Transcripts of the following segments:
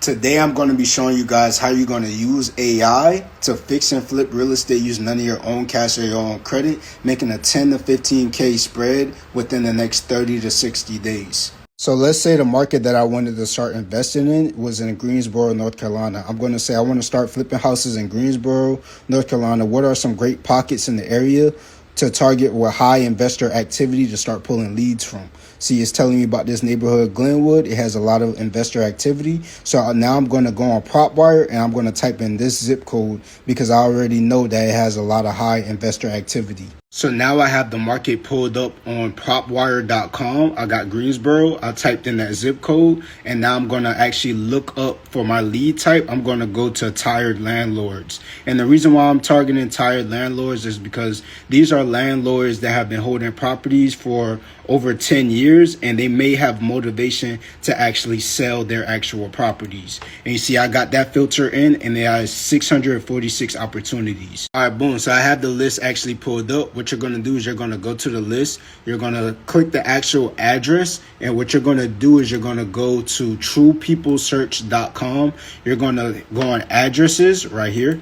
Today I'm going to be showing you guys how you're going to use AI to fix and flip real estate using none of your own cash or your own credit, making a 10 to 15K spread within the next 30 to 60 days. So let's say the market that I wanted to start investing in was in Greensboro, North Carolina. I'm going to say I want to start flipping houses in Greensboro, North Carolina. What are some great pockets in the area to target with high investor activity to start pulling leads from? See, it's telling me about this neighborhood, Glenwood. It has a lot of investor activity. So now I'm going to go on PropWire and I'm going to type in this zip code because I already know that it has a lot of high investor activity. So now I have the market pulled up on propwire.com. I got Greensboro. I typed in that zip code and now I'm going to actually look up for my lead type. I'm going to go to tired landlords. And the reason why I'm targeting tired landlords is because these are landlords that have been holding properties for over 10 years and they may have motivation to actually sell their actual properties. And you see, I got that filter in and there are 646 opportunities. All right, boom. So I have the list actually pulled up. What you're going to do is you're going to go to the list. You're going to click the actual address. And what you're going to do is you're going to go to truepeoplesearch.com. You're going to go on addresses right here.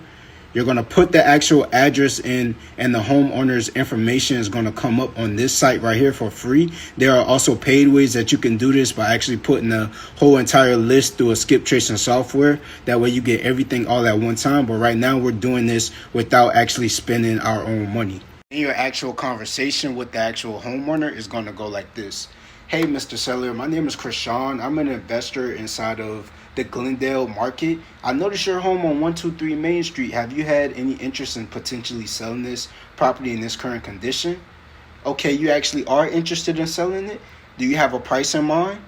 You're going to put the actual address in and the homeowner's information is going to come up on this site right here for free. There are also paid ways that you can do this by actually putting the whole entire list through a skip tracing software. That way you get everything all at one time. But right now we're doing this without actually spending our own money. And your actual conversation with the actual homeowner is going to go like this. Hey, Mr. Seller, my name is Krishan. I'm an investor inside of the Glendale market. I noticed your home on 123 Main Street. Have you had any interest in potentially selling this property in this current condition? Okay, you actually are interested in selling it? Do you have a price in mind?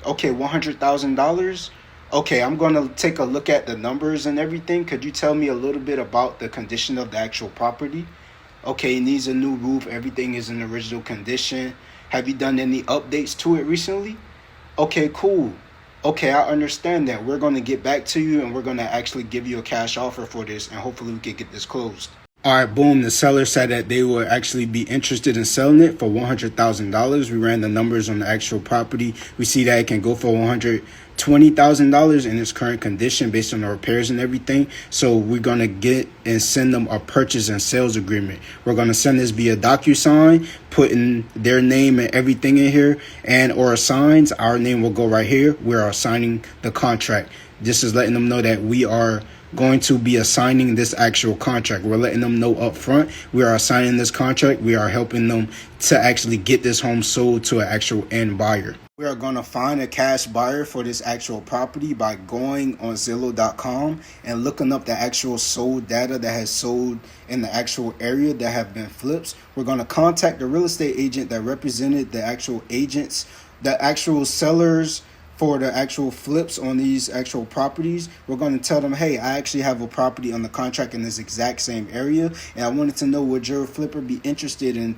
Okay, $100,000. Okay, I'm going to take a look at the numbers and everything. Could you tell me a little bit about the condition of the actual property? Okay, it needs a new roof. Everything is in original condition. Have you done any updates to it recently? Okay, cool. Okay, I understand that. We're going to get back to you and we're going to actually give you a cash offer for this and hopefully we can get this closed. All right, boom. The seller said that they would actually be interested in selling it for $100,000. We ran the numbers on the actual property. We see that it can go for $120,000 in its current condition based on the repairs and everything. So we're going to get and send them a purchase and sales agreement. We're going to send this via DocuSign, putting their name and everything in here and or assigns. Our name will go right here. We are signing the contract. This is letting them know that we are going to be assigning this actual contract. We're letting them know up front we are assigning this contract. We are helping them to actually get this home sold to an actual end buyer. We are going to find a cash buyer for this actual property by going on Zillow.com and looking up the actual sold data that has sold in the actual area that have been flips. We're going to contact the real estate agent that represented the actual agents, the actual sellers for the actual flips on these actual properties. We're going to tell them, hey, I actually have a property on the contract in this exact same area, and I wanted to know, would your flipper be interested in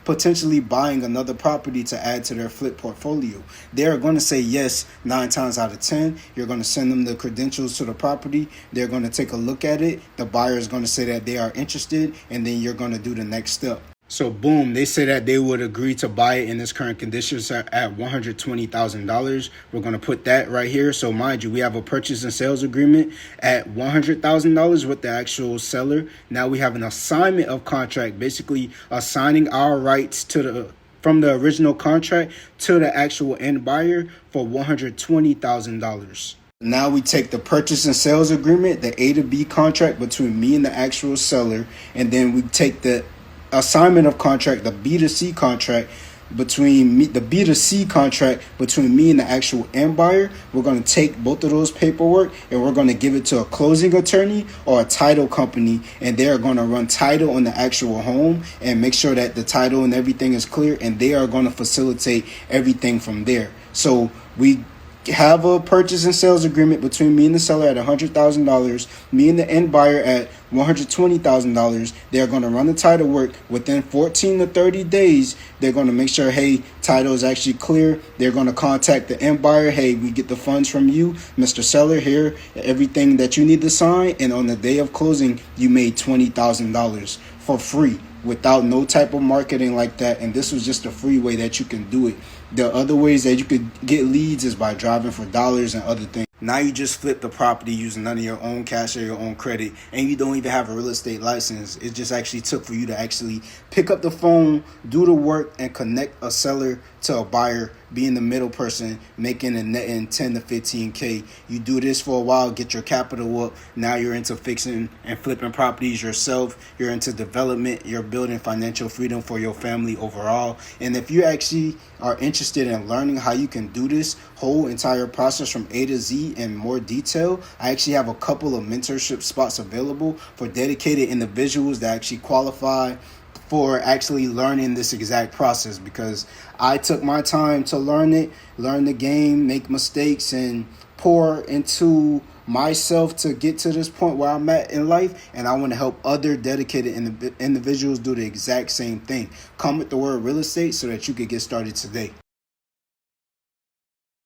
potentially buying another property to add to their flip portfolio? They're going to say yes 9 times out of 10. You're going to send them the credentials to the property. They're going to take a look at it. The buyer is going to say that they are interested, and then you're going to do the next step. So boom, they say that they would agree to buy it in this current conditions at $120,000. We're going to put that right here. So mind you, we have a purchase and sales agreement at $100,000 with the actual seller. Now we have an assignment of contract, basically assigning our rights to from the original contract to the actual end buyer for $120,000. Now we take the purchase and sales agreement, the A to B contract between me and the actual seller, and then we take the assignment of contract, the B to C contract between me, the B to C contract between me and the actual end buyer. We're going to take both of those paperwork and we're going to give it to a closing attorney or a title company, and they're going to run title on the actual home and make sure that the title and everything is clear, and they are going to facilitate everything from there. So we have a purchase and sales agreement between me and the seller at $100,000, me and the end buyer at $120,000. They're going to run the title work within 14 to 30 days. They're going to make sure, hey, title is actually clear. They're going to contact the end buyer. Hey, we get the funds from you, Mr. Seller, here, everything that you need to sign. And on the day of closing, you made $20,000 for free without no type of marketing like that. And this was just a free way that you can do it. The other ways that you could get leads is by driving for dollars and other things. Now you just flip the property using none of your own cash or your own credit, and you don't even have a real estate license. It just actually took for you to actually pick up the phone, do the work, and connect a seller to a buyer, being the middle person, making a net in 10 to 15K. You do this for a while, get your capital up. Now you're into fixing and flipping properties yourself. You're into development. You're building financial freedom for your family overall. And if you actually are interested in learning how you can do this whole entire process from A to Z in more detail, I actually have a couple of mentorship spots available for dedicated individuals that actually qualify for actually learning this exact process, because I took my time to learn it, learn the game, make mistakes, and pour into myself to get to this point where I'm at in life. And I want to help other dedicated individuals do the exact same thing. Come with the word real estate so that you could get started today.